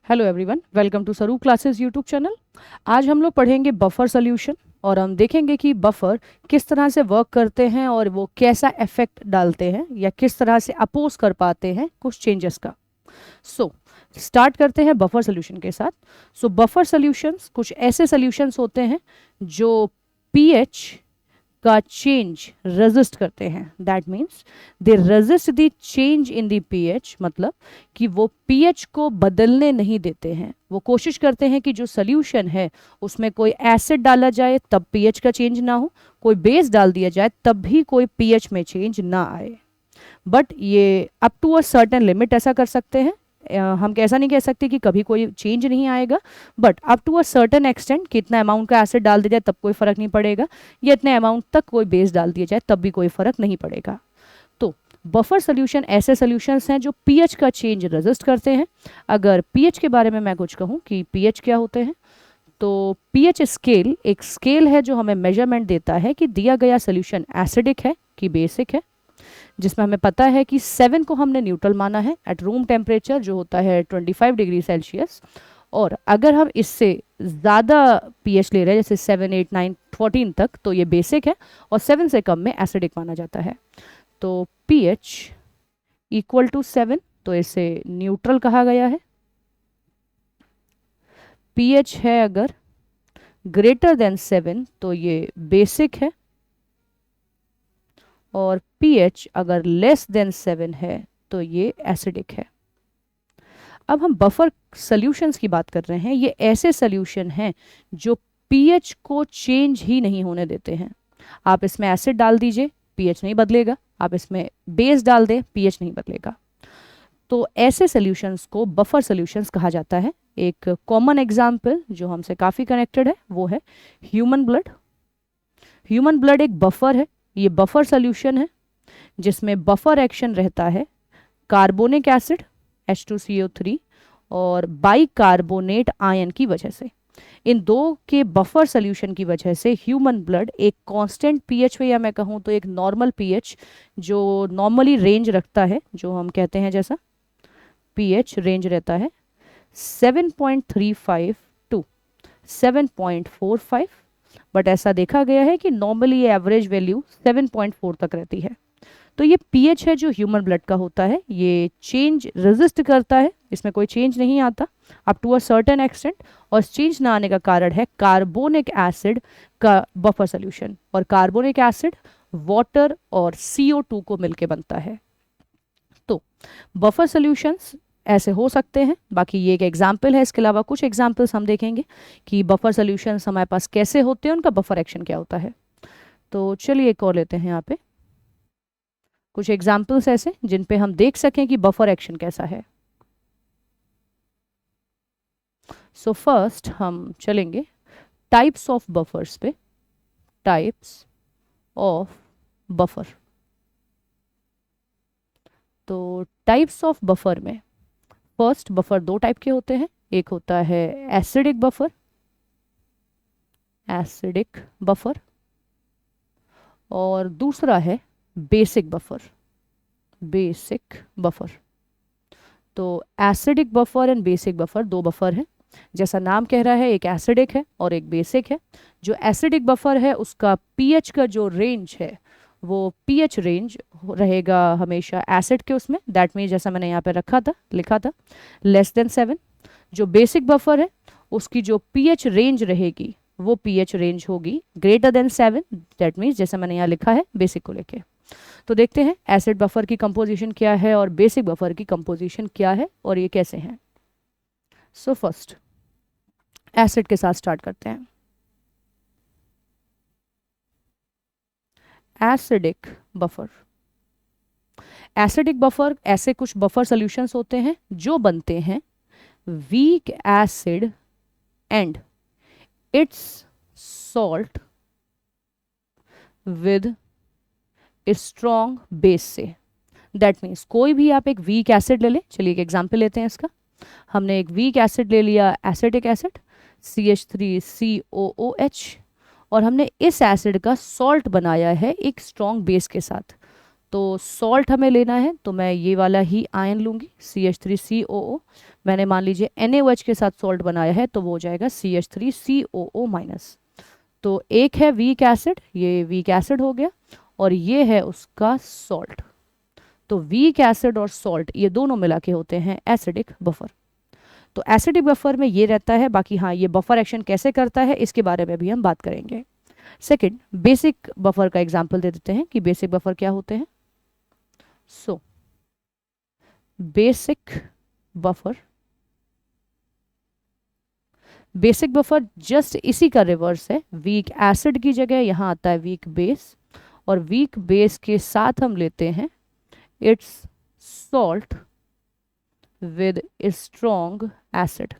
Hello everyone, welcome to सरू classes YouTube channel. आज हम लोग पढ़ेंगे बफर सॉल्यूशन और हम देखेंगे कि बफर किस तरह से वर्क करते हैं और वो कैसा इफेक्ट डालते हैं या किस तरह से अपोज कर पाते हैं कुछ चेंजेस का। स्टार्ट करते हैं बफर सॉल्यूशन के साथ। बफर सॉल्यूशंस कुछ ऐसे सॉल्यूशंस होते हैं जो पीएच का चेंज रेजिस्ट करते हैं। That means they resist the change in the pH, मतलब कि वो पीएच को बदलने नहीं देते हैं। वो कोशिश करते हैं कि जो सोल्यूशन है उसमें कोई एसिड डाला जाए तब पीएच का चेंज ना हो, कोई बेस डाल दिया जाए तब भी कोई पीएच में चेंज ना आए। बट ये up to a certain limit ऐसा कर सकते हैं। हम ऐसा नहीं कह सकते कि कभी कोई चेंज नहीं आएगा, but up to a certain extent कितना अमाउंट का एसिड डाल दिया जाए तब कोई फर्क नहीं पड़ेगा, या इतने अमाउंट तक कोई बेस डाल दिया जाए तब भी कोई फर्क नहीं पड़ेगा। तो बफर सोल्यूशन ऐसे सोल्यूशंस हैं जो पीएच का चेंज रेजिस्ट करते हैं। अगर पीएच के बारे में मैं कुछ कहूँ कि पीएच क्या होते हैं, तो पीएच स्केल एक स्केल है जो हमें मेजरमेंट देता है कि दिया गया सोल्यूशन एसिडिक है कि बेसिक है, जिसमें हमें पता है कि 7 को हमने न्यूट्रल माना है एट रूम टेम्परेचर जो होता है 25 डिग्री सेल्सियस। और अगर हम इससे ज़्यादा पीएच ले रहे हैं जैसे 7, 8, 9, 14 तक तो ये बेसिक है, और 7 से कम में एसिडिक माना जाता है। तो pH इक्वल टू 7 तो इसे न्यूट्रल कहा गया है। pH है अगर ग्रेटर देन 7 तो ये बेसिक है, और pH अगर लेस देन 7 है तो ये एसिडिक है। अब हम बफर सॉल्यूशंस की बात कर रहे हैं। ये ऐसे सॉल्यूशन हैं जो pH को चेंज ही नहीं होने देते हैं। आप इसमें एसिड डाल दीजिए, pH नहीं बदलेगा। आप इसमें बेस डाल दें, pH नहीं बदलेगा। तो ऐसे सॉल्यूशंस को बफर सॉल्यूशंस कहा जाता है। एक कॉमन एग्जाम्पल जो हमसे काफ़ी कनेक्टेड है वो है ह्यूमन ब्लड। ह्यूमन ब्लड एक बफर है। ये बफर सॉल्यूशन है जिसमें बफर एक्शन रहता है कार्बोनिक एसिड H2CO3 और बाइकार्बोनेट आयन की वजह से। इन दो के बफर सॉल्यूशन की वजह से ह्यूमन ब्लड एक कांस्टेंट पीएच पे, या मैं कहूँ तो एक नॉर्मल पीएच जो नॉर्मली रेंज रखता है, जो हम कहते हैं जैसा पीएच रेंज रहता है 7.35 टू 7.45, बट ऐसा देखा गया है कि नॉर्मली एवरेज वैल्यू 7.4 तक रहती है। तो ये पीएच है जो ह्यूमन ब्लड का होता है, ये चेंज रेजिस्ट करता है, इसमें कोई चेंज नहीं आता up to a certain extent. और चेंज ना आने का कारण है कार्बोनिक एसिड का बफर सॉल्यूशन, और कार्बोनिक एसिड वाटर और CO2 को मिलके बनता है। तो बफर सॉल्यूशंस ऐसे हो सकते हैं। बाकी ये एक एग्जाम्पल है, इसके अलावा कुछ एग्जाम्पल्स हम देखेंगे कि बफर सॉल्यूशंस हमारे पास कैसे होते हैं, उनका बफर एक्शन क्या होता है। तो चलिए एक और लेते हैं यहाँ पे कुछ एग्जाम्पल्स ऐसे जिन पे हम देख सकें कि बफर एक्शन कैसा है। फर्स्ट हम चलेंगे टाइप्स ऑफ बफर्स पे। Types of buffer. तो टाइप्स ऑफ बफर में फर्स्ट बफर दो टाइप के होते हैं। एक होता है एसिडिक बफर, एसिडिक बफर, और दूसरा है बेसिक बफर, बेसिक बफर। तो acidic buffer and basic buffer दो बफर हैं। जैसा नाम कह रहा है, एक एसिडिक है और एक बेसिक है। जो एसिडिक बफर है उसका पीएच का जो रेंज है वो पीएच रेंज रहेगा हमेशा एसिड के उसमें, दैट मीन जैसा मैंने यहाँ पे लिखा था लेस देन 7। जो बेसिक बफर है उसकी जो पीएच रेंज रहेगी वो पीएच रेंज होगी ग्रेटर देन 7, दैट मीन्स जैसा मैंने यहाँ लिखा है बेसिक को लेके। तो देखते हैं एसिड बफर की कंपोजिशन क्या है और बेसिक बफर की कंपोजिशन क्या है और ये कैसे हैं। फर्स्ट एसिड के साथ स्टार्ट करते हैं। Acidic buffer. एसिडिक बफर ऐसे कुछ बफर सॉल्यूशंस होते हैं जो बनते हैं weak acid and it's salt with strong base से। दैट मीन्स कोई भी आप एक वीक एसिड ले लें। चलिए एक एग्जाम्पल लेते हैं इसका। हमने एक वीक एसिड ले लिया एसिडिक एसिड CH3COOH, और हमने इस एसिड का सॉल्ट बनाया है एक स्ट्रॉन्ग बेस के साथ। तो सॉल्ट हमें लेना है, तो मैं ये वाला ही आयन लूँगी, CH3COO। मैंने मान लीजिए NaOH के साथ सॉल्ट बनाया है, तो वो हो जाएगा CH3COO-। तो एक है वीक एसिड, ये वीक एसिड हो गया, और ये है उसका सॉल्ट। तो वीक एसिड और सॉल्ट ये दोनों मिला के होते हैं एसिडिक बफर। तो एसिडिक बफर में ये रहता है। बाकी हाँ, ये बफर एक्शन कैसे करता है इसके बारे में भी हम बात करेंगे। सेकंड, बेसिक बफर का एग्जांपल दे देते हैं कि बेसिक बफर क्या होते हैं। सो बेसिक बफर जस्ट इसी का रिवर्स है। वीक एसिड की जगह यहाँ आता है वीक बेस, और वीक बेस के साथ हम लेते हैं its salt with strong acid.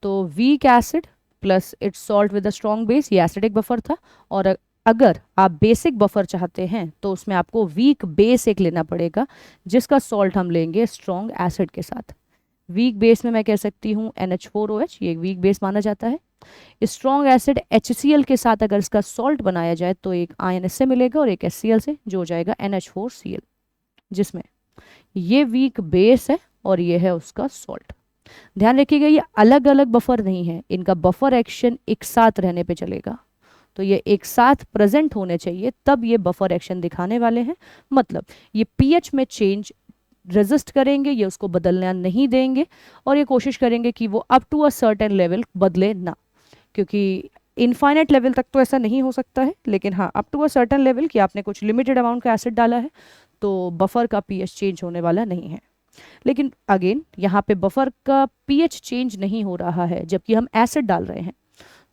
तो weak acid plus its salt with a strong base, ये एसिडिक बफर था। और अगर आप बेसिक बफर चाहते हैं तो उसमें आपको वीक बेस एक लेना पड़ेगा, जिसका सॉल्ट हम लेंगे स्ट्रॉन्ग एसिड के साथ। वीक बेस में मैं कह सकती हूँ NH4OH, ये वीक बेस माना जाता है। स्ट्रॉन्ग एसिड HCl के साथ अगर इसका सॉल्ट बनाया जाए तो एक आयन इससे मिलेगा और एक HCl से, जो हो जाएगा NH4Cl, जिसमें ये वीक बेस है और ये है उसका सॉल्ट। ध्यान रखिएगा, ये अलग अलग बफर नहीं है, इनका बफर एक्शन एक साथ रहने पे चलेगा। तो ये एक साथ प्रेजेंट होने चाहिए, तब ये बफर एक्शन दिखाने वाले हैं। मतलब ये pH में चेंज रेजिस्ट करेंगे, ये उसको बदलना नहीं देंगे, और ये कोशिश करेंगे कि वो up to a certain level बदले ना। क्योंकि इनफाइनाइट लेवल तक तो ऐसा नहीं हो सकता है, लेकिन हाँ up to a certain level कि आपने कुछ लिमिटेड अमाउंट का एसिड डाला है तो बफर का pH चेंज होने वाला नहीं है। लेकिन अगेन यहाँ पे बफर का pH चेंज नहीं हो रहा है जबकि हम एसिड डाल रहे हैं,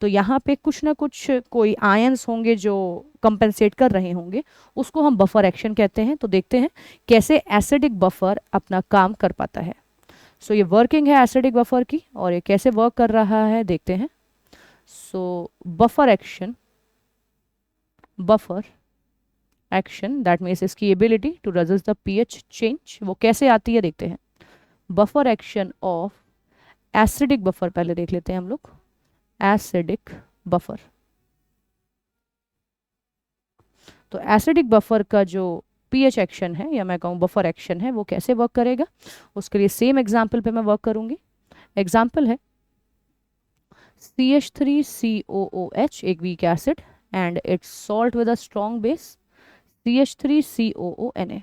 तो यहाँ पे कुछ ना कुछ कोई आयंस होंगे जो कंपेंसेट कर रहे होंगे, उसको हम बफर एक्शन कहते हैं। तो देखते हैं कैसे एसिडिक बफर अपना काम कर पाता है। सो ये वर्किंग है एसिडिक बफर की, और ये कैसे वर्क कर रहा है देखते हैं। So buffer action that means इसकी ability to resist the pH change, वो कैसे आती है देखते हैं। Buffer action of acidic buffer पहले देख लेते हैं हम लोग। एसिडिक बफर, तो एसिडिक बफर का जो pH एक्शन है, या मैं कहूँ बफर एक्शन है, वो कैसे वर्क करेगा उसके लिए सेम एग्जाम्पल पे मैं वर्क करूंगी। एग्जाम्पल है CH3COOH, एक weak acid, and it's salt with a strong base CH3COONA।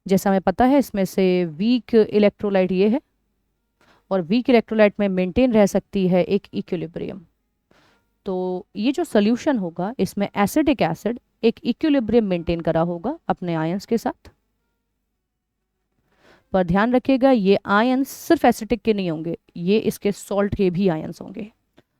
जैसा हमें पता है इसमें से वीक इलेक्ट्रोलाइट ये है, और वीक इलेक्ट्रोलाइट में मेंटेन रह सकती है एक इक्विलिब्रियम। तो ये जो सोल्यूशन होगा इसमें एसिडिक एसिड एक इक्विलिब्रियम मेंटेन करा होगा अपने आयंस के साथ। पर ध्यान रखिएगा ये आयंस सिर्फ एसिडिक के नहीं होंगे, ये इसके सॉल्ट के भी आयंस होंगे।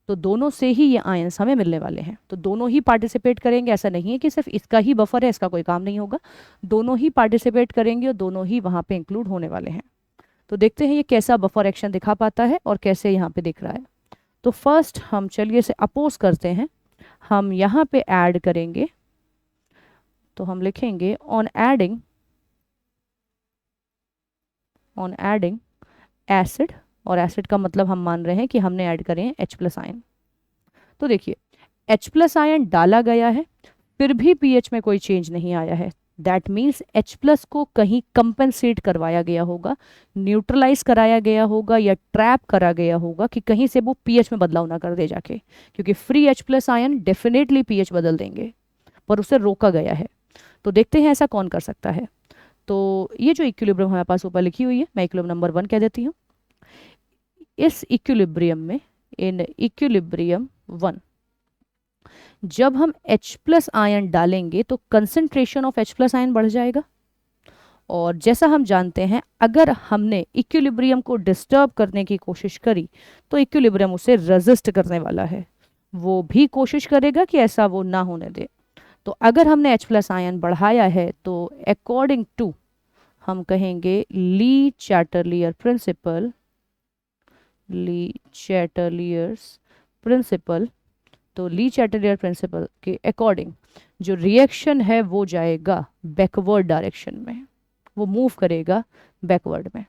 तो दोनों से ही ये आयंस हमें मिलने वाले हैं, तो दोनों ही पार्टिसिपेट करेंगे। ऐसा नहीं है कि सिर्फ इसका ही बफर है इसका कोई काम नहीं होगा, दोनों ही पार्टिसिपेट करेंगे और दोनों ही वहाँ पे इंक्लूड होने वाले हैं। तो देखते हैं ये कैसा बफर एक्शन दिखा पाता है और कैसे यहाँ पे दिख रहा है। तो फर्स्ट हम चलिए इसे अपोज करते हैं। हम यहाँ पे ऐड करेंगे, तो हम लिखेंगे ऑन एडिंग एसिड, और एसिड का मतलब हम मान रहे हैं कि हमने ऐड करें H+ आयन। तो देखिए H+ आयन डाला गया है, फिर भी pH में कोई चेंज नहीं आया है। दैट मीन्स H+ को कहीं कंपेंसेट करवाया गया होगा, न्यूट्रलाइज कराया गया होगा, या ट्रैप करा गया होगा कि कहीं से वो pH में बदलाव ना कर दे जाके, क्योंकि free H+ ion definitely pH बदल देंगे, पर उसे रोका गया है। तो देखते हैं ऐसा कौन कर सकता है। तो ये जो इक्विलिब्रियम हमारे पास ऊपर लिखी हुई है, मैं इक्विलिब्रियम नंबर 1 कह देती हूँ। इस इक्विलिब्रियम में, इन इक्विलिब्रियम 1, जब हम H+ आयन डालेंगे तो कंसंट्रेशन ऑफ H+ आयन बढ़ जाएगा, और जैसा हम जानते हैं अगर हमने इक्विलिब्रियम को डिस्टर्ब करने की कोशिश करी तो इक्विलिब्रियम उसे रेजिस्ट करने वाला है, वो भी कोशिश करेगा कि ऐसा वो ना होने दे। तो अगर हमने H+ आयन बढ़ाया है तो अकॉर्डिंग टू हम कहेंगे ली चैटरलियर प्रिंसिपल, तो ली चैटरलियर प्रिंसिपल के अकॉर्डिंग जो रिएक्शन है वो जाएगा बैकवर्ड डायरेक्शन में, वो मूव करेगा बैकवर्ड में।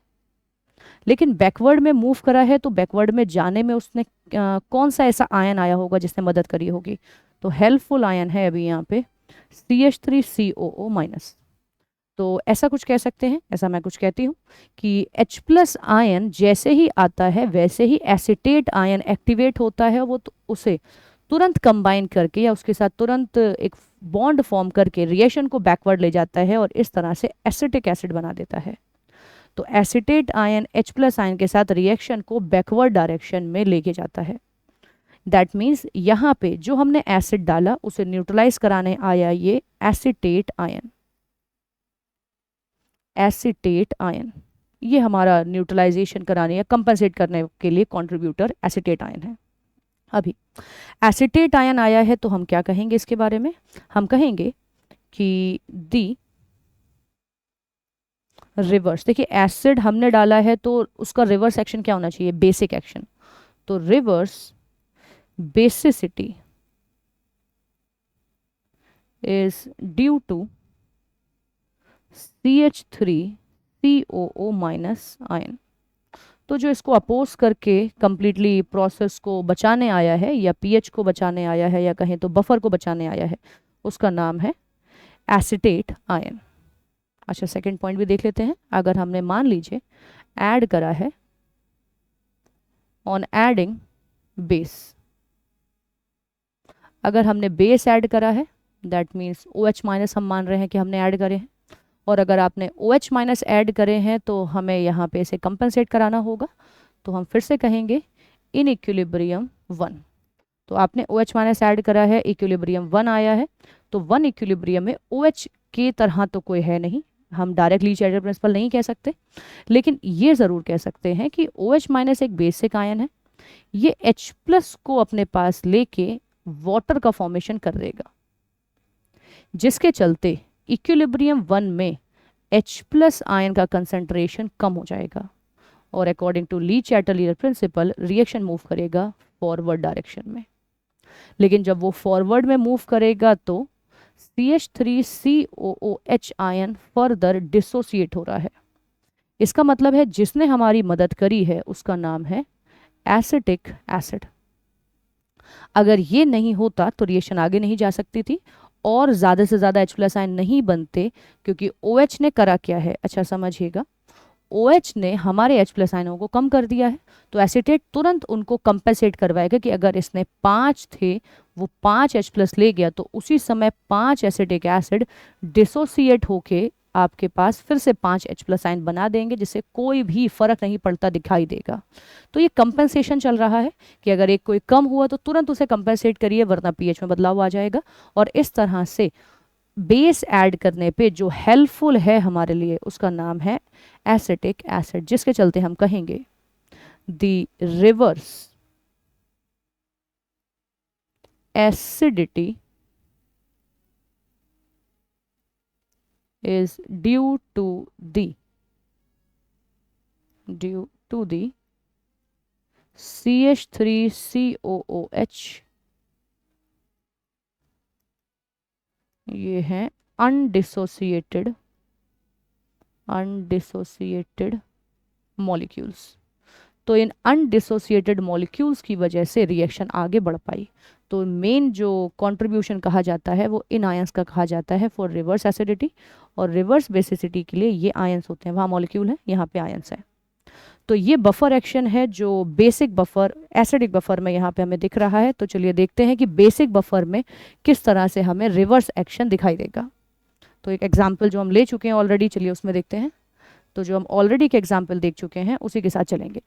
लेकिन बैकवर्ड में मूव करा है तो बैकवर्ड में जाने में उसने कौन सा ऐसा आयन आया होगा जिसने मदद करी होगी। तो हेल्पफुल आयन है अभी यहाँ पे CH3COO माइनस। तो ऐसा कुछ कह सकते हैं, ऐसा मैं कुछ कहती हूँ कि H प्लस आयन जैसे ही आता है वैसे ही एसिटेट आयन एक्टिवेट होता है, वो तो उसे तुरंत कंबाइन करके या उसके साथ तुरंत एक बॉन्ड फॉर्म करके रिएक्शन को बैकवर्ड ले जाता है और इस तरह से एसिटिक एसिड बना देता है। तो acetate ion H plus ion के साथ रिएक्शन को बैकवर्ड डायरेक्शन में लेके जाता है। दैट मीन्स यहाँ पे जो हमने एसिड डाला उसे न्यूट्रलाइज कराने आया ये एसिटेट आयन। एसिटेट आयन ये हमारा न्यूट्रलाइजेशन कराने या कंपनसेट करने के लिए कंट्रीब्यूटर एसिटेट आयन है। अभी एसिटेट आयन आया है तो हम क्या कहेंगे इसके बारे में, हम कहेंगे कि दी रिवर्स, देखिए एसिड हमने डाला है तो उसका रिवर्स एक्शन क्या होना चाहिए, बेसिक एक्शन। तो reverse basicity is due to CH3COO minus ion. तो जो इसको अपोज करके कंप्लीटली प्रोसेस को बचाने आया है या पीएच को बचाने आया है या कहें तो बफर को बचाने आया है, उसका नाम है एसिटेट आयन। अच्छा, सेकंड पॉइंट भी देख लेते हैं। अगर हमने मान लीजिए ऐड करा है, ऑन एडिंग बेस, अगर हमने बेस ऐड करा है दैट मीन्स OH माइनस हम मान रहे हैं कि हमने ऐड करे हैं, और अगर आपने OH माइनस ऐड करे हैं तो हमें यहाँ पे इसे कंपनसेट कराना होगा। तो हम फिर से कहेंगे इन इक्विलिब्रियम 1। तो आपने OH माइनस ऐड करा है, इक्विलिब्रियम 1 आया है, तो 1 इक्विलिब्रियम में OH के तरह तो कोई है नहीं, हम डायरेक्ट लीच एडर प्रिंसिपल नहीं कह सकते, लेकिन ये ज़रूर कह सकते हैं कि OH माइनस एक बेसिक आयन है, ये H प्लस को अपने पास लेके वाटर का फॉर्मेशन कर देगा, जिसके चलते इक्विलिब्रियम 1 में H प्लस आयन का कंसंट्रेशन कम हो जाएगा और according to Le Chatelier principle reaction move करेगा फॉरवर्ड डायरेक्शन में। लेकिन जब वो फॉरवर्ड में मूव करेगा तो CH3COOH आयन फर्दर डिसोसिएट हो रहा है। इसका मतलब है जिसने हमारी मदद करी है उसका नाम है एसिटिक एसिड। अगर ये नहीं होता तो रिएक्शन आगे नहीं जा सकती थी और ज़्यादा से ज़्यादा H प्लस आयन नहीं बनते, क्योंकि OH ने करा क्या है, अच्छा समझिएगा, OH ने हमारे H प्लस आयनों को कम कर दिया है, तो एसिटेट तुरंत उनको कंपेंसेट करवाएगा कि अगर इसने 5 थे वो 5 H प्लस ले गया तो उसी समय 5 एसिटिक एसिड डिसोसिएट होके आपके पास फिर से 5 H प्लस आयन बना देंगे, जिससे कोई भी फर्क नहीं पड़ता दिखाई देगा। तो ये कंपेंसेशन चल रहा है कि अगर एक कोई कम हुआ तो तुरंत उसे कंपेंसेट करिए वरना पीएच में बदलाव आ जाएगा। और इस तरह से बेस ऐड करने पे जो हेल्पफुल है हमारे लिए उसका नाम है एसिटिक एसिड, जिसके चलते हम कहेंगे the reverse acidity is due to the CH3COOH, ये है अनडिसोसिएटेड मॉलिक्यूल्स। तो इन अनडिसोसिएटेड मॉलिक्यूल्स की वजह से रिएक्शन आगे बढ़ पाई। तो मेन जो कंट्रीब्यूशन कहा जाता है वो इन आयंस का कहा जाता है फॉर रिवर्स एसिडिटी, और रिवर्स बेसिसिटी के लिए ये आयंस होते हैं, वहाँ मॉलिक्यूल है, यहाँ पे आयंस है। तो ये बफर एक्शन है जो बेसिक बफर एसिडिक बफर में यहाँ पे हमें दिख रहा है। तो चलिए देखते हैं कि बेसिक बफर में किस तरह से हमें रिवर्स एक्शन दिखाई देगा। तो एक एग्जाम्पल जो हम ले चुके हैं ऑलरेडी, चलिए उसमें देखते हैं। तो जो हम ऑलरेडी के एग्जाम्पल देख चुके हैं उसी के साथ चलेंगे।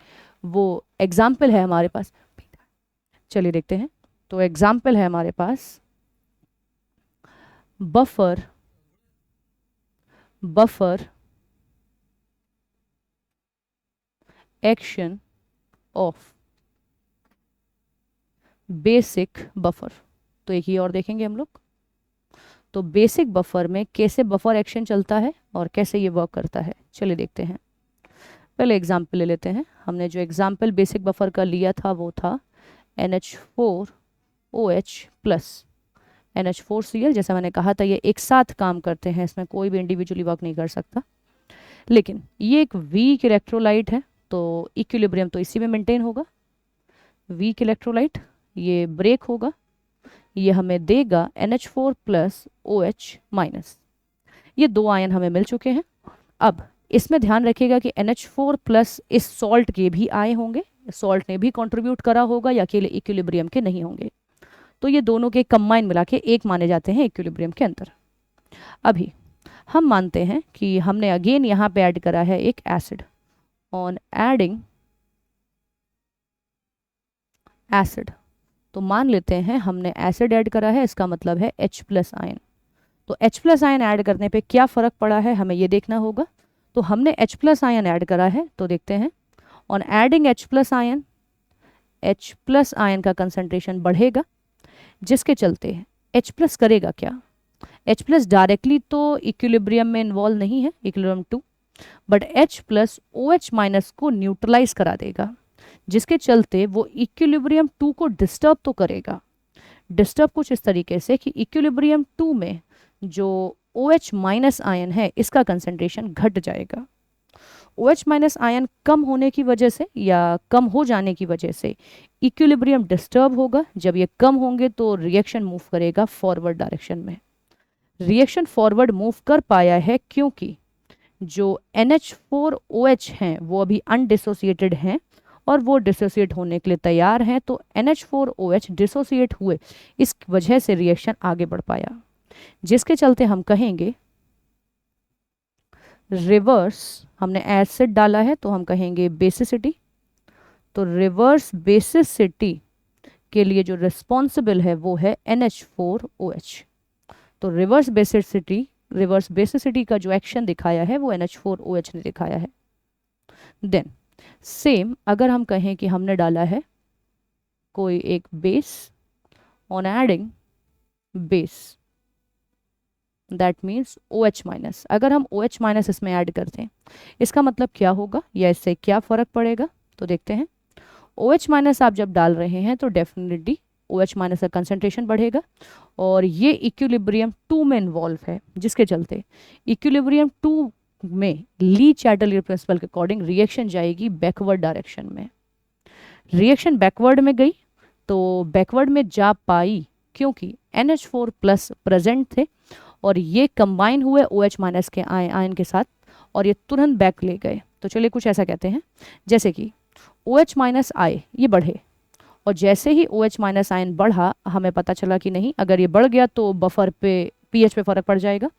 वो एग्जाम्पल है हमारे पास, चलिए देखते हैं। तो एग्जाम्पल है हमारे पास buffer action of basic buffer. तो एक ही और देखेंगे हम लोग। तो बेसिक बफर में कैसे बफर एक्शन चलता है और कैसे ये वर्क करता है, चलिए देखते हैं। पहले एग्जाम्पल ले लेते हैं। हमने जो एग्जाम्पल बेसिक बफर का लिया था वो था NH4OH प्लस NH4Cl। जैसा मैंने कहा था ये एक साथ काम करते हैं, इसमें कोई भी इंडिविजुअली वर्क नहीं कर सकता। लेकिन ये एक वीक इलेक्ट्रोलाइट है तो इक्विलिब्रियम तो इसी में मेंटेन होगा। वीक इलेक्ट्रोलाइट, ये ब्रेक होगा, ये हमें देगा NH4 प्लस OH माइनस। ये 2 आयन हमें मिल चुके हैं। अब इसमें ध्यान रखिएगा कि NH4 प्लस इस सॉल्ट के भी आए होंगे, सॉल्ट ने भी कंट्रीब्यूट करा होगा, या अकेले इक्विलिब्रियम के नहीं होंगे। तो ये दोनों के कंबाइन मिला के एक माने जाते हैं इक्विलिब्रियम के अंदर। अभी हम मानते हैं कि हमने अगेन यहाँ पे ऐड करा है एक एसिड। ऑन एडिंग एसिड, तो मान लेते हैं हमने एसिड ऐड करा है, इसका मतलब है H प्लस आयन। तो H प्लस आयन ऐड करने पे क्या फ़र्क पड़ा है हमें ये देखना होगा। तो हमने H प्लस आयन ऐड करा है, तो देखते हैं on adding H plus ion का कंसंट्रेशन बढ़ेगा, जिसके चलते H प्लस करेगा क्या। H प्लस डायरेक्टली तो इक्विलिब्रियम में इन्वॉल्व नहीं है, equilibrium 2, but H plus OH minus को न्यूट्रलाइज करा देगा, जिसके चलते वो इक्विलिब्रियम 2 को डिस्टर्ब तो करेगा। डिस्टर्ब कुछ इस तरीके से कि इक्विलिब्रियम 2 में जो OH माइनस आयन है इसका कंसंट्रेशन घट जाएगा। OH माइनस आयन कम होने की वजह से या कम हो जाने की वजह से इक्विलिब्रियम डिस्टर्ब होगा। जब ये कम होंगे तो रिएक्शन मूव करेगा फॉरवर्ड डायरेक्शन में। रिएक्शन फॉरवर्ड मूव कर पाया है क्योंकि जो NH4OH हैं वो अभी अनडिसोसिएटेड हैं और वो डिसोसिएट होने के लिए तैयार हैं। तो NH4OH डिसोसिएट हुए, इस वजह से रिएक्शन आगे बढ़ पाया, जिसके चलते हम कहेंगे रिवर्स, हमने एसिड डाला है तो हम कहेंगे बेसिसिटी। तो रिवर्स बेसिसिटी के लिए जो रिस्पॉन्सिबल है वो है NH4OH। तो रिवर्स बेसिसिटी का जो एक्शन दिखाया है वो NH4OH ने दिखाया है। देन सेम अगर हम कहें कि हमने डाला है कोई एक base, on adding base that means OH minus, अगर हम OH माइनस इसमें ऐड करते हैं इसका मतलब क्या होगा या इससे क्या फ़र्क पड़ेगा। तो देखते हैं OH माइनस आप जब डाल रहे हैं तो डेफिनेटली OH माइनस का कंसंट्रेशन बढ़ेगा और ये इक्विलिब्रियम 2 में इन्वॉल्व है, जिसके चलते इक्विलिब्रियम 2 में ली चैटलियर प्रिंसिपल के अकॉर्डिंग रिएक्शन जाएगी बैकवर्ड डायरेक्शन में। रिएक्शन बैकवर्ड में गई तो बैकवर्ड में जा पाई क्योंकि NH4 प्लस प्रेजेंट थे और ये कंबाइन हुए OH माइनस के आयन के साथ और ये तुरंत बैक ले गए। तो चलिए कुछ ऐसा कहते हैं जैसे कि OH माइनस आए, ये बढ़े, और जैसे ही OH माइनस आयन बढ़ा हमें पता चला कि नहीं, अगर ये बढ़ गया तो बफर पे pH पे फ़र्क पड़ जाएगा।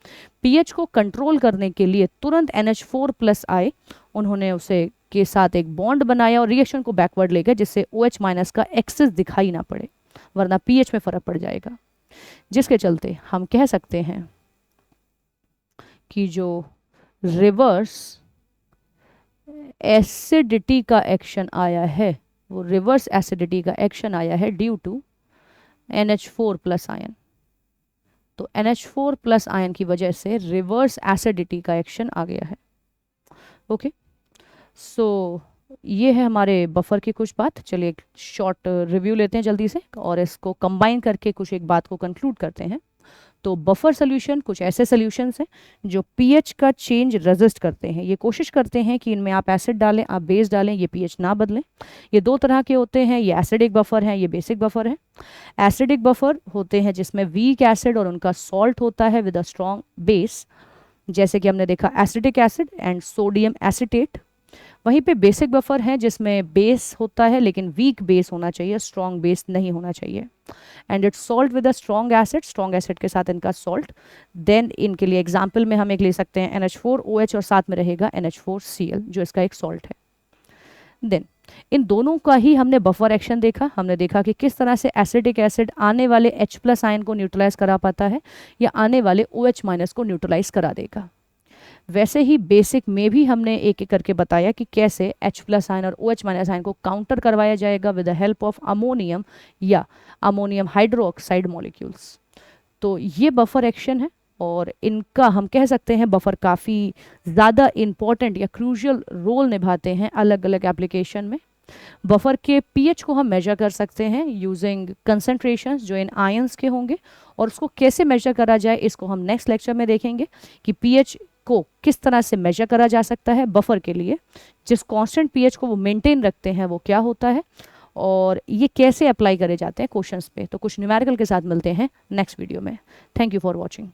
pH को कंट्रोल करने के लिए तुरंत NH4 प्लस आए, उन्होंने उसे के साथ एक बॉन्ड बनाया और रिएक्शन को बैकवर्ड ले गए, जिससे OH माइनस का एक्सेस दिखाई ना पड़े, वरना pH में फ़र्क पड़ जाएगा। जिसके चलते हम कह सकते हैं कि जो रिवर्स एसिडिटी का एक्शन आया है वो रिवर्स एसिडिटी का एक्शन आया है due to NH4 plus ion. तो NH4 प्लस आयन की वजह से रिवर्स एसिडिटी का एक्शन आ गया है। ओके, सो ये है हमारे बफर की कुछ बात। चलिए एक शॉर्ट रिव्यू लेते हैं जल्दी से और इसको कंबाइन करके कुछ एक बात को कंक्लूड करते हैं। तो बफर सोल्यूशन कुछ ऐसे सोल्यूशंस हैं जो pH का चेंज रेजिस्ट करते हैं। ये कोशिश करते हैं कि इनमें आप एसिड डालें, आप बेस डालें, ये pH ना बदलें। ये दो तरह के होते हैं, ये एसिडिक बफर हैं, ये बेसिक बफर है। एसिडिक बफर होते हैं जिसमें वीक एसिड और उनका सॉल्ट होता है विद अ स्ट्रॉन्ग बेस, जैसे कि हमने देखा acetic acid and sodium acetate. वहीं पे बेसिक बफर है जिसमें बेस होता है लेकिन वीक बेस होना चाहिए, स्ट्रॉन्ग बेस नहीं होना चाहिए। And it's salt with a strong acid के साथ इनका सॉल्ट। देन इनके लिए एग्जाम्पल में हम एक ले सकते हैं NH4OH और साथ में रहेगा NH4Cl जो इसका एक सॉल्ट है। देन इन दोनों का ही हमने बफर एक्शन देखा। हमने देखा कि किस तरह से एसिडिक एसिड आने वाले H प्लस आयन को न्यूट्रलाइज करा पाता है या आने वाले OH माइनस को न्यूट्रलाइज करा देगा। वैसे ही बेसिक में भी हमने एक एक करके बताया कि कैसे H प्लस आयन और OH माइनस आयन को काउंटर करवाया जाएगा with the help of ammonium या अमोनियम हाइड्रोक्साइड मॉलिक्यूल्स। तो ये बफर एक्शन है और इनका हम कह सकते हैं बफर काफ़ी ज़्यादा इम्पॉर्टेंट या क्रूशियल रोल निभाते हैं अलग अलग एप्लीकेशन में। बफर के pH को हम मेजर कर सकते हैं यूजिंग कंसंट्रेशंस जो इन आयंस के होंगे, और उसको कैसे मेजर करा जाए इसको हम नेक्स्ट लेक्चर में देखेंगे कि pH को किस तरह से मेजर करा जा सकता है बफर के लिए। जिस कांस्टेंट pH को वो मेंटेन रखते हैं वो क्या होता है और ये कैसे अप्लाई करे जाते हैं क्वेश्चंस पे। तो कुछ न्यूमेरिकल के साथ मिलते हैं नेक्स्ट वीडियो में। Thank you for watching.